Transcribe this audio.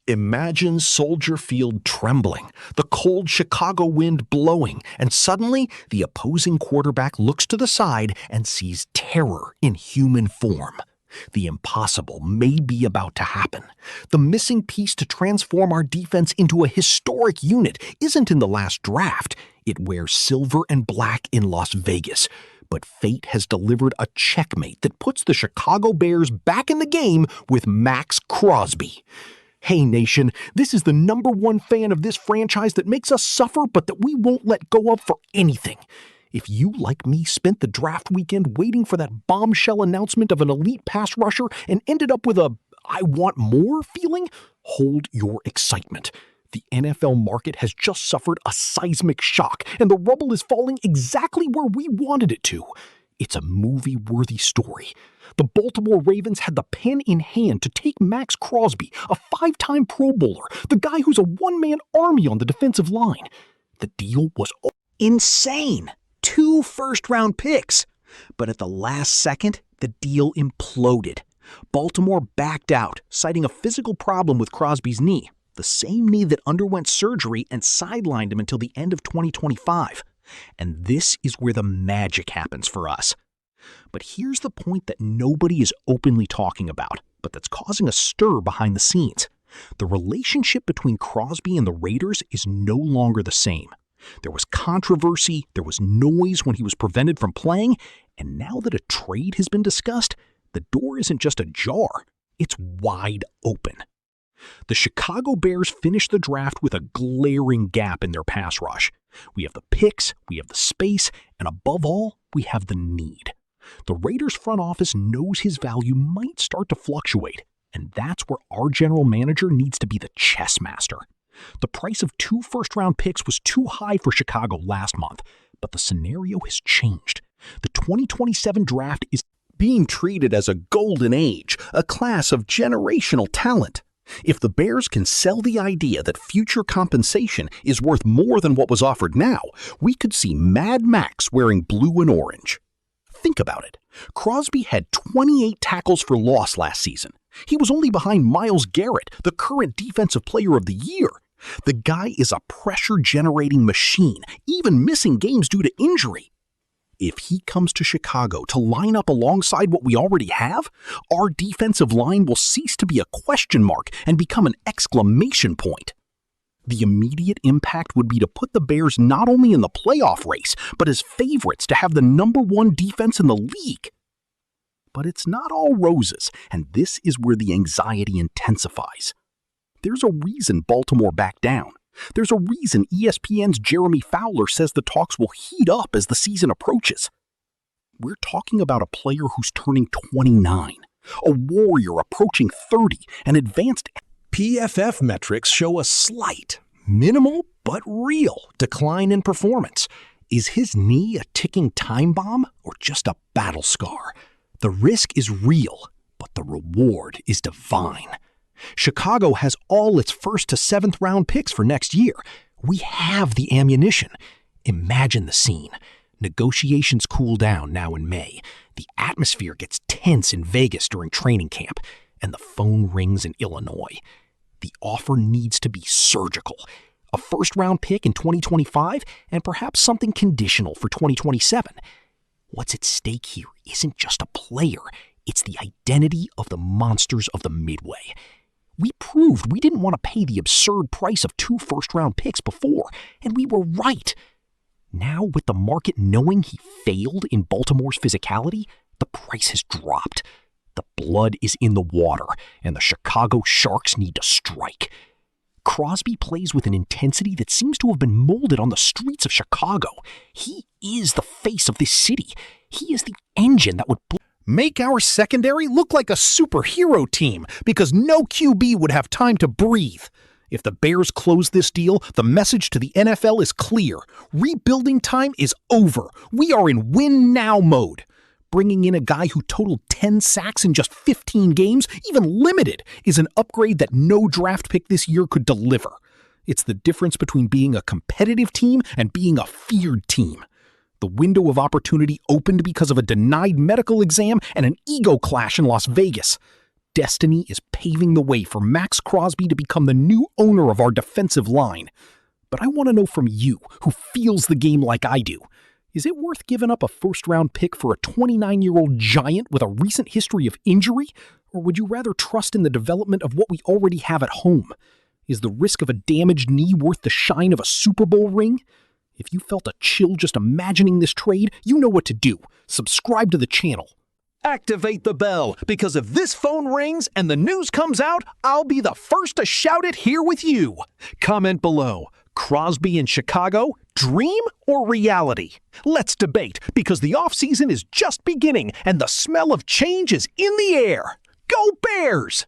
Imagine Soldier Field trembling, the cold Chicago wind blowing, and suddenly the opposing quarterback looks to the side and sees terror in human form. The impossible may be about to happen. The missing piece to transform our defense into a historic unit isn't in the last draft. It wears silver and black in Las Vegas. But fate has delivered a checkmate that puts the Chicago Bears back in the game with Max Crosby. Hey nation, this is the #1 fan of this franchise that makes us suffer but that we won't let go of for anything. If you, like me, spent the draft weekend waiting for that bombshell announcement of an elite pass rusher and ended up with a "I want more" feeling, hold your excitement. The NFL market has just suffered a seismic shock, and the rubble is falling exactly where we wanted it to. It's a movie-worthy story. The Baltimore Ravens had the pen in hand to take Max Crosby, a 5-time Pro Bowler, the guy who's a one-man army on the defensive line. The deal was insane. 2 first-round picks. But at the last second, the deal imploded. Baltimore backed out, citing a physical problem with Crosby's knee, the same knee that underwent surgery and sidelined him until the end of 2025. And this is where the magic happens for us. But here's the point that nobody is openly talking about, but that's causing a stir behind the scenes. The relationship between Crosby and the Raiders is no longer the same. There was controversy, there was noise when he was prevented from playing, and now that a trade has been discussed, the door isn't just ajar, it's wide open. The Chicago Bears finished the draft with a glaring gap in their pass rush. We have the picks, we have the space, and above all, we have the need. The Raiders front office knows his value might start to fluctuate, and that's where our general manager needs to be the chess master. The price of 2 first-round picks was too high for Chicago last month, but the scenario has changed. The 2027 draft is being treated as a golden age, a class of generational talent. If the Bears can sell the idea that future compensation is worth more than what was offered now, we could see Mad Max wearing blue and orange. Think about it. Crosby had 28 tackles for loss last season. He was only behind Myles Garrett, the current Defensive Player of the Year. The guy is a pressure-generating machine, even missing games due to injury. If he comes to Chicago to line up alongside what we already have, our defensive line will cease to be a question mark and become an exclamation point. The immediate impact would be to put the Bears not only in the playoff race, but as favorites to have the #1 defense in the league. But it's not all roses, and this is where the anxiety intensifies. There's a reason Baltimore backed down. There's a reason ESPN's Jeremy Fowler says the talks will heat up as the season approaches. We're talking about a player who's turning 29, a warrior approaching 30, an advanced PFF metrics show a slight, minimal but real decline in performance. Is his knee a ticking time bomb or just a battle scar? The risk is real, but the reward is divine. Chicago has all its 1st to 7th round picks for next year. We have the ammunition. Imagine the scene. Negotiations cool down now in May. The atmosphere gets tense in Vegas during training camp, and the phone rings in Illinois. The offer needs to be surgical. A 1st-round pick in 2025, and perhaps something conditional for 2027. What's at stake here isn't just a player. It's the identity of the monsters of the Midway. We proved we didn't want to pay the absurd price of 2 first-round picks before, and we were right. Now, with the market knowing he failed in Baltimore's physicality, the price has dropped. The blood is in the water, and the Chicago Sharks need to strike. Crosby plays with an intensity that seems to have been molded on the streets of Chicago. He is the face of this city. He is the engine that would make our secondary look like a superhero team because no QB would have time to breathe. If the Bears close this deal, the message to the NFL is clear. Rebuilding time is over. We are in win-now mode. Bringing in a guy who totaled 10 sacks in just 15 games, even limited, is an upgrade that no draft pick this year could deliver. It's the difference between being a competitive team and being a feared team. The window of opportunity opened because of a denied medical exam and an ego clash in Las Vegas. Destiny is paving the way for Max Crosby to become the new owner of our defensive line. But I want to know from you, who feels the game like I do, is it worth giving up a first-round pick for a 29-year-old giant with a recent history of injury? Or would you rather trust in the development of what we already have at home? Is the risk of a damaged knee worth the shine of a Super Bowl ring? If you felt a chill just imagining this trade, you know what to do. Subscribe to the channel. Activate the bell, because if this phone rings and the news comes out, I'll be the first to shout it here with you. Comment below. Crosby in Chicago, dream or reality? Let's debate, because the offseason is just beginning and the smell of change is in the air. Go Bears!